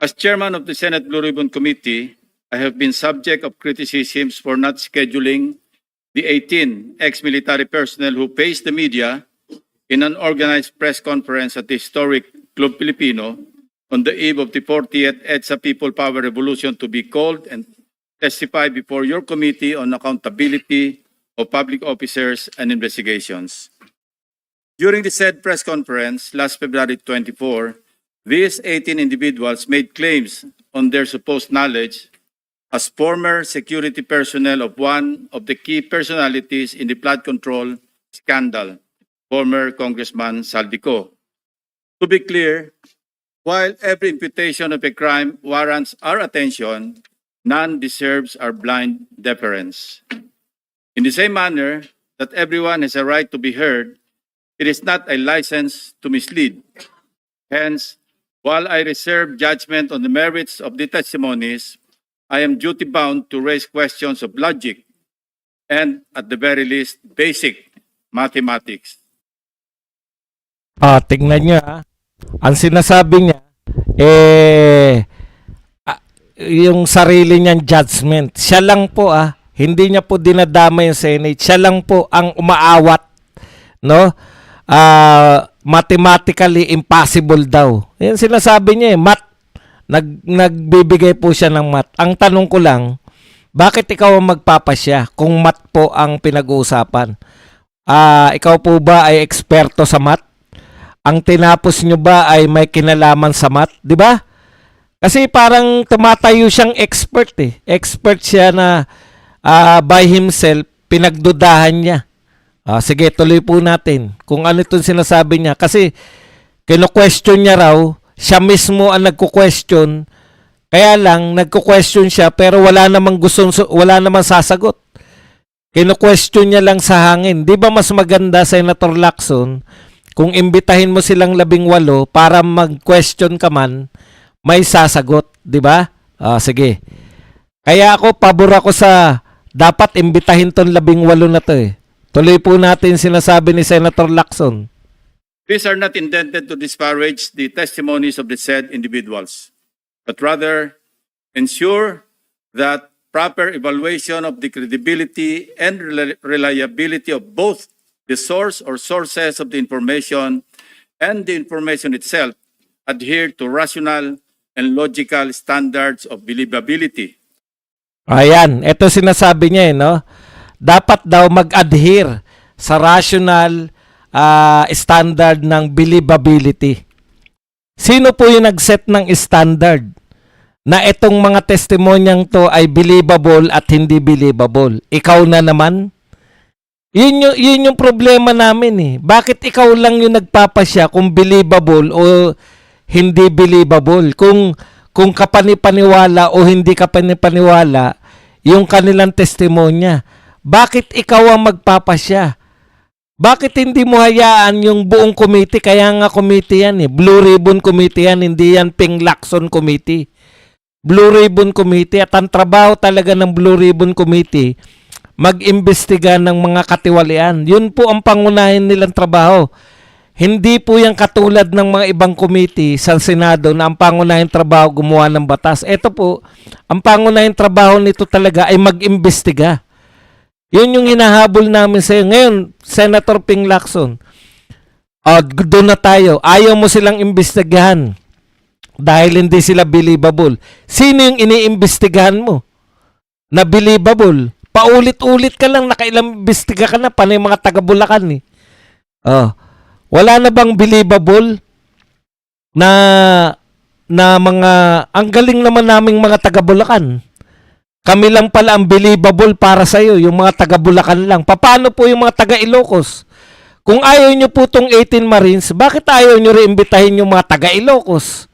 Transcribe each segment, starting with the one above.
As chairman of the Senate Blue Ribbon Committee, I have been subject of criticisms for not scheduling the 18 ex-military personnel who faced the media in an organized press conference at the historic Club Filipino on the eve of the 40th EDSA People Power Revolution to be called and testify before your committee on accountability of public officers and investigations. During the said press conference last February 24, these 18 individuals made claims on their supposed knowledge as former security personnel of one of the key personalities in the flood control scandal, former Congressman Saldico. To be clear, while every imputation of a crime warrants our attention, none deserves our blind deference. In the same manner that everyone has a right to be heard, it is not a license to mislead. Hence, while I reserve judgment on the merits of the testimonies, I am duty-bound to raise questions of logic and, at the very least, basic mathematics. Tingnan niya, ang sinasabi niya, yung sarili niyang judgment. Siya lang po, hindi niya po dinadama yung Senate. Siya lang po ang umaawat, no? Mathematically impossible daw. Yan sinasabi niya, math. Nagbibigay po siya ng math. Ang tanong ko lang, bakit ikaw ang magpapasya kung math po ang pinag-uusapan? Ikaw po ba ay eksperto sa math? Ang tinapos nyo ba ay may kinalaman sa math? Di ba? Kasi parang tumatayo siyang expert eh. Expert siya na by himself, pinagdudahan niya. Sige, tuloy po natin. Kung ano itong sinasabi niya. Kasi kino-question niya raw, siya mismo ang nagko-question. Kaya lang, nagko-question siya pero wala namang sasagot. Kino-question niya lang sa hangin. Di ba mas maganda, Senator Lacson, kung imbitahin mo silang 18 para mag-question ka man, may sasagot, di ba? Sige. Kaya pabor ako sa dapat imbitahin tong 18 na to eh. Tuloy po natin sinasabi ni Senator Lacson. These are not intended to disparage the testimonies of the said individuals, but rather ensure that proper evaluation of the credibility and reliability of both the source or sources of the information and the information itself adhere to rational and logical standards of believability. Ayan, ito sinasabi niya no? Dapat daw mag-adhere sa rational standard ng believability. Sino po yung nag-set ng standard na itong mga testimonyang to ay believable at hindi believable? Ikaw na naman? Yun yung problema namin eh. Bakit ikaw lang yung nagpapasya kung believable o hindi believable? Kung kapanipaniwala o hindi kapanipaniwala yung kanilang testimonya. Bakit ikaw ang magpapasya? Bakit hindi mo hayaan yung buong committee? Kaya nga committee yan eh. Blue Ribbon Committee yan, hindi yan Ping Lacson Committee. Blue Ribbon Committee. At ang trabaho talaga ng Blue Ribbon Committee, mag-imbestiga ng mga katiwalian. Yun po ang pangunahin nilang trabaho. Hindi po yan katulad ng mga ibang committee sa Senado na ang pangunahing trabaho gumawa ng batas. Ito po, ang pangunahing trabaho nito talaga ay mag-imbestiga. Yun yung hinahabol namin sa'yo. Ngayon, Senator Ping Lacson, doon na tayo. Ayaw mo silang imbestigahan dahil hindi sila believable. Sino yung iniimbestigahan mo na believable? Paulit-ulit ka lang, nakailang imbestiga ka na, panay mga taga-Bulacan eh. Wala na bang believable na mga, ang galing naman naming mga taga-Bulacan. Kami lang pala ang believable para sa iyo, yung mga taga-Bulacan lang. Paano po yung mga taga-Ilocos? Kung ayaw nyo po itong 18 Marines, bakit ayaw nyo reimbitahin yung mga taga-Ilocos?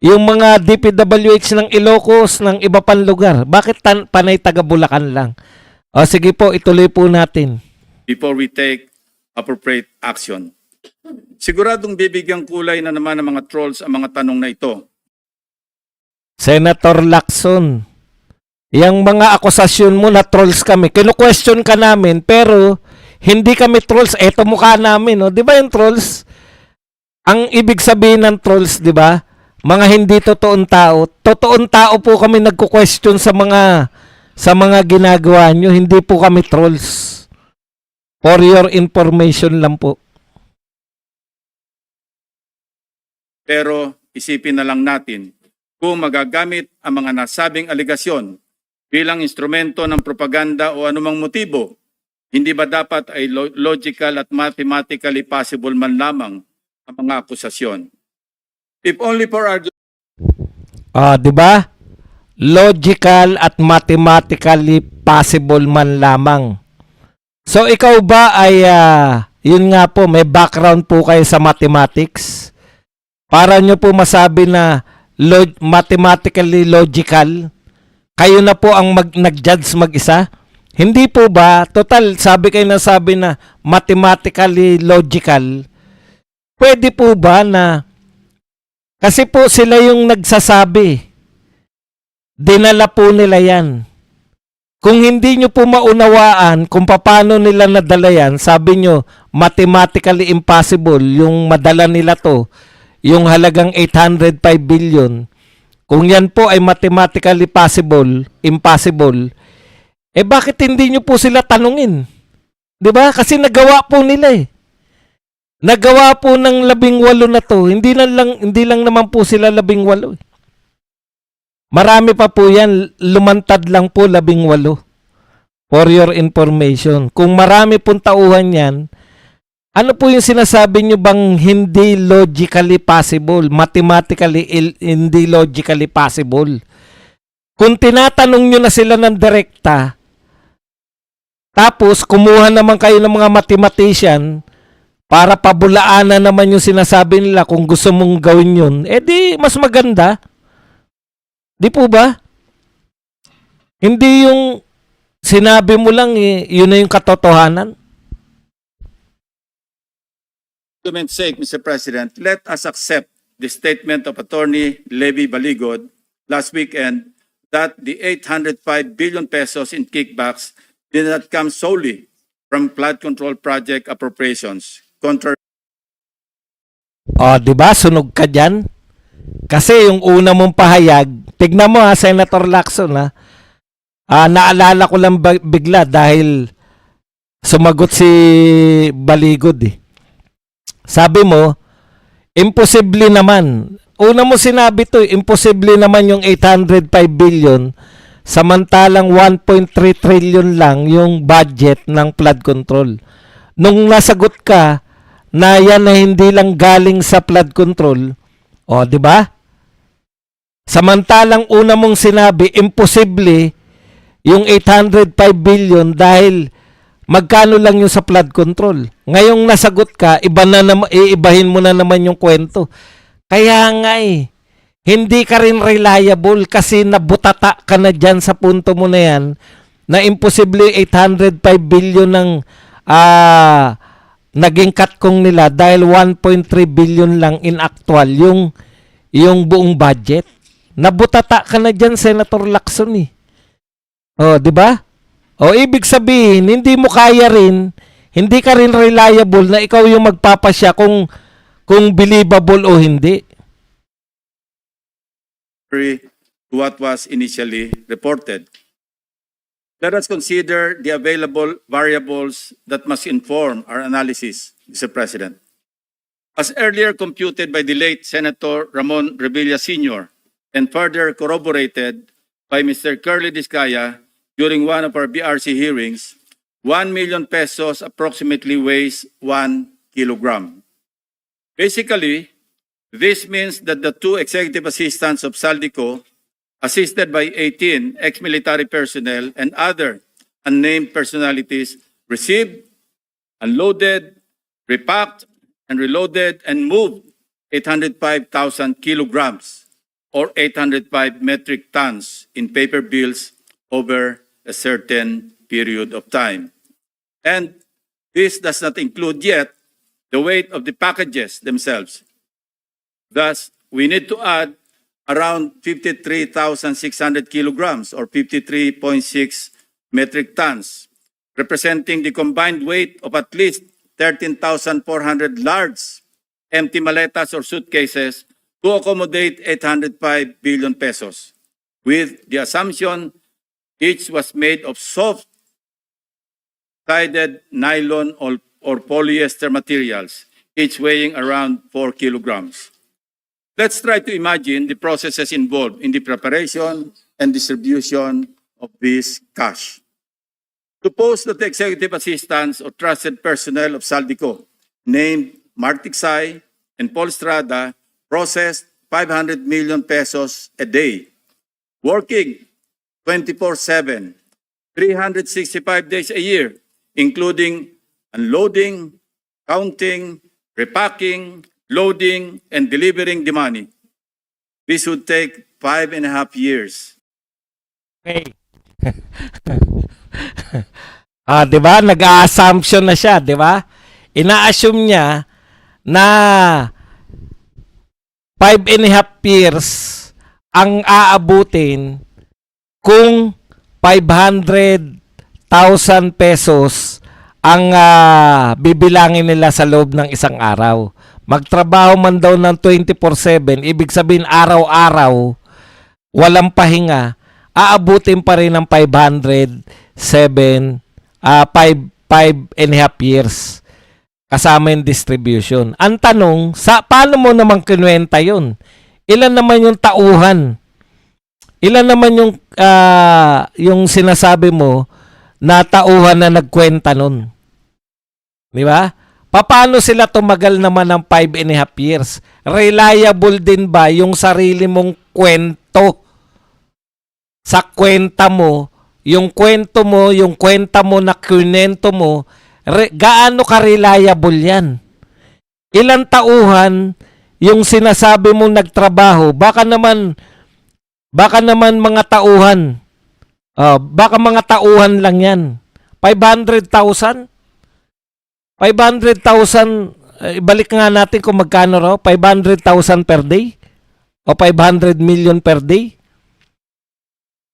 Yung mga DPWH ng Ilocos, ng iba pang lugar. Bakit panay taga-Bulacan lang? Sige po, ituloy po natin. Before we take appropriate action. Siguradong bibigyang kulay na naman ng mga trolls ang mga tanong na ito. Senator Lacson, yung mga akusasyon mo na trolls kami, kinu-question ka namin, pero hindi kami trolls. Eto mukha namin, no? Di ba yung trolls? Ang ibig sabihin ng trolls, di ba? mga hindi totoong tao. Totoong tao po kami nagko-question sa mga ginagawa nyo. Hindi po kami trolls. For your information lang po. Pero isipin na lang natin kung magagamit ang mga nasabing aligasyon bilang instrumento ng propaganda o anumang motibo, hindi ba dapat ay logical at mathematically possible man lamang ang mga akusasyon? If only for argument, Di ba? Logical at mathematically possible man lamang. So ikaw ba ay yun nga po, may background po kayo sa mathematics? Para nyo po masabi na mathematically logical, kayo na po ang nag-judge mag-isa? Hindi po ba? Total, sabi kayo na sabi na mathematically logical. Pwede po ba na kasi po sila yung nagsasabi. Dinala po nila yan. Kung hindi nyo po maunawaan kung paano nila nadala yan, sabi nyo, mathematically impossible, yung madala nila to, yung halagang 805 billion, kung yan po ay mathematically impossible, bakit hindi nyo po sila tanungin? 'Di ba? Kasi nagawa po nila eh. Nagawa po ng 18 na to. Hindi lang naman po sila 18. Marami pa po yan. Lumantad lang po 18. For your information. Kung marami pong tauhan yan, ano po yung sinasabi nyo bang hindi logically possible? Mathematically hindi logically possible. Kung tinatanong nyo na sila ng direkta, tapos kumuha naman kayo ng mga mathematician, para pabulaanan naman yung sinasabi nila kung gusto mong gawin yun, di mas maganda. Di po ba? Hindi yung sinabi mo lang, yun na yung katotohanan. for argument's sake, Mr. President, let us accept the statement of Attorney Levy Baligod last weekend that the 805 billion pesos in kickbacks did not come solely from flood control project appropriations. Contrary Di ba? Sunog ka dyan. Kasi yung una mong pahayag, tignan mo Senator Lacson naalala ko lang bigla dahil sumagot si Baligod eh. Sabi mo, imposible naman. Una mo sinabi to, imposible naman yung 805 billion samantalang 1.3 trillion lang yung budget ng flood control. Nung nasagot ka na yan na hindi lang galing sa flood control, di ba? Samantalang una mong sinabi, imposible yung 805 billion dahil magkano lang yung sa flood control. Ngayong nasagot ka, iibahin mo na naman yung kwento. Kaya nga hindi ka rin reliable kasi nabutata ka na dyan sa punto mo na yan na imposible 805 billion ng naging katkong nila dahil 1.3 billion lang in actual yung buong budget. Nabutata ka na dyan, Senator Lacson eh. Di ba? Ibig sabihin, hindi mo kaya rin, hindi ka rin reliable na ikaw yung magpapasya kung believable o hindi. to what was initially reported. Let us consider the available variables that must inform our analysis, Mr. President. As earlier computed by the late Senator Ramon Revilla Sr. and further corroborated by Mr. Curly Discaya during one of our BRC hearings, 1 million pesos approximately weighs 1 kilogram. Basically, this means that the two executive assistants of Saldico, assisted by 18 ex-military personnel and other unnamed personalities, received, unloaded, repacked, and reloaded and moved 805,000 kilograms or 805 metric tons in paper bills over a certain period of time. And this does not include yet the weight of the packages themselves. Thus, we need to add around 53,600 kilograms or 53.6 metric tons, representing the combined weight of at least 13,400 large empty maletas or suitcases to accommodate 805 billion pesos, with the assumption each was made of soft-sided nylon or polyester materials, each weighing around 4 kilograms. Let's try to imagine the processes involved in the preparation and distribution of this cash. Suppose that the executive assistants or trusted personnel of Saldico, named Mark Tiksay and Paul Estrada, processed 500 million pesos a day, working 24/7, 365 days a year, including unloading, counting, repacking, loading, and delivering the money. This would take 5.5 years. Okay. 'Di ba? Nag-a-assumption na siya, 'di ba? Ina-assume niya na 5.5 years ang aabutin kung 500,000 pesos ang bibilangin nila sa loob ng isang araw. Magtrabaho man daw ng 24/7, ibig sabihin araw-araw, walang pahinga, aabutin pa rin ng 5.5 years kasama yung distribution. Ang tanong, paano mo naman kinuwenta yun? Ilan naman yung tauhan? Ilan naman yung sinasabi mo na tauhan na nagkwenta nun? Di ba? Paano sila tumagal naman ng 5.5 years? Reliable din ba yung sarili mong kwento? Sa kwenta mo, yung kwento mo, yung kwenta mo na kunento mo, gaano ka-reliable yan? Ilang tauhan yung sinasabi mong nagtrabaho? Baka naman mga tauhan. Baka mga tauhan lang yan. 500,000? 500,000, ibalik nga natin kung magkano raw, 500,000 per day? O 500 million per day?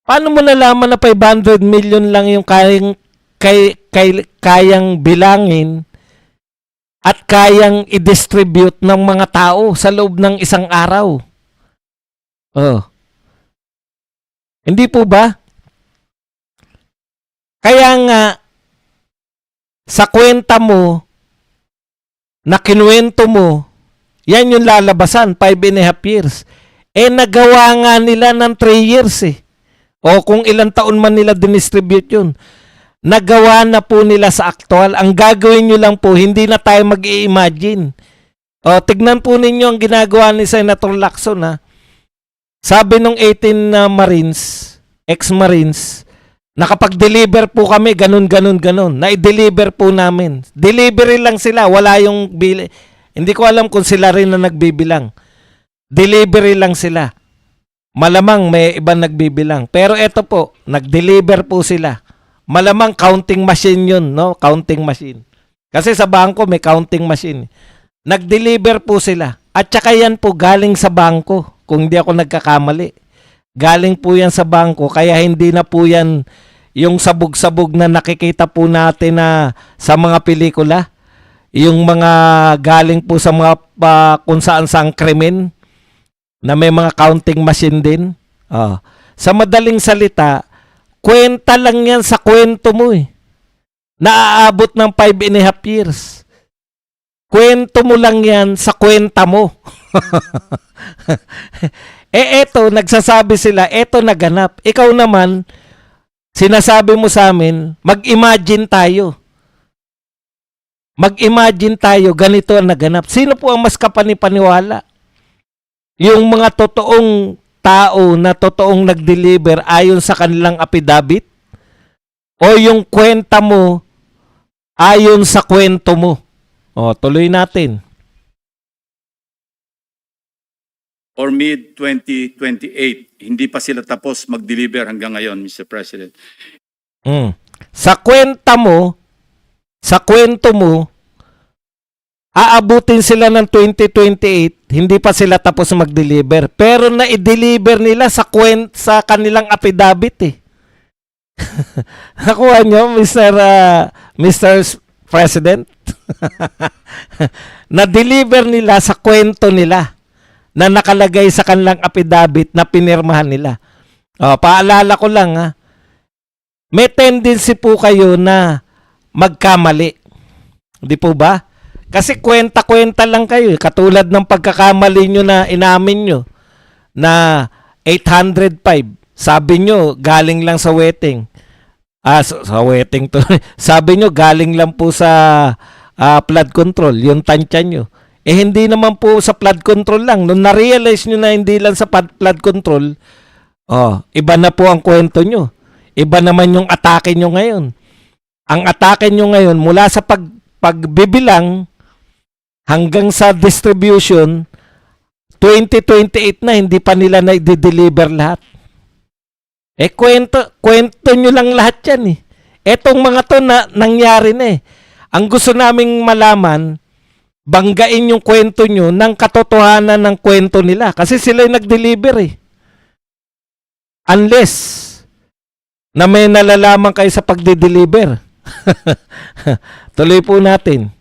Paano mo nalaman na 500 million lang yung kayang bilangin at kayang i-distribute ng mga tao sa loob ng isang araw? Hindi po ba? Kaya nga, sa kwenta mo, na kinuwento mo, yan yung lalabasan, 5.5 years. Nagawa nga nila ng 3 years eh. O kung ilang taon man nila dinistribute yun. Nagawa na po nila sa actual. Ang gagawin nyo lang po, hindi na tayo mag-i-imagine. O, tignan po ninyo ang ginagawa ni Senator Lacson ha. Sabi nung 18 Marines, ex-Marines, nakapag-deliver po kami, ganun. Na-deliver po namin. Delivery lang sila, wala yung bili. Hindi ko alam kung sila rin na nagbibilang. Delivery lang sila. Malamang may ibang nagbibilang. Pero eto po, nag-deliver po sila. Malamang counting machine yun, no? Counting machine. Kasi sa bangko may counting machine. Nag-deliver po sila. At saka yan po galing sa bangko, kung hindi ako nagkakamali. Galing po yan sa bangko, kaya hindi na po yan yung sabog-sabog na nakikita po natin na sa mga pelikula. Yung mga galing po sa mga kung saan krimen na may mga counting machine din. Sa madaling salita, kwenta lang yan sa kwento mo eh. Naaabot ng 5.5 years. Kwento mo lang yan sa kwenta mo. Eto, nagsasabi sila, eto naganap. Ikaw naman, sinasabi mo sa amin, mag-imagine tayo. Mag-imagine tayo, ganito ang naganap. Sino po ang mas kapanipaniwala? Yung mga totoong tao na totoong nag-deliver ayon sa kanilang affidavit? O yung kwenta mo ayon sa kwento mo? Tuloy natin. Or mid-2028, hindi pa sila tapos mag-deliver hanggang ngayon, Mr. President. Sa kwento mo, aabutin sila ng 2028, hindi pa sila tapos mag-deliver. Pero na-deliver nila sa kanilang affidavit eh. Nakuha nyo, Mr. President? Na-deliver nila sa kwento nila. na nakalagay sa kanilang affidavit na pinirmahan nila. Paalala ko lang ha, may tendency po kayo na magkamali. Di po ba? Kasi kwenta-kwenta lang kayo. Katulad ng pagkakamali nyo na inamin nyo na 805. Sabi nyo, galing lang sa wedding. Sa wedding to. Sabi nyo, galing lang po sa flood control, yung tansya nyo. Hindi naman po sa flood control lang. Nung na-realize nyo na hindi lang sa flood control, iba na po ang kwento nyo. Iba naman yung atake nyo ngayon. Ang atake nyo ngayon, mula sa pagbibilang hanggang sa distribution, 2028 na, hindi pa nila na-deliver lahat. Kwento nyo lang lahat yan eh. Etong mga to na nangyari na eh. Ang gusto naming malaman, banggain yung kwento nyo ng katotohanan ng kwento nila. Kasi sila yung nag-deliver eh. Unless na may nalalaman kayo sa pagde-deliver. Tuloy po natin.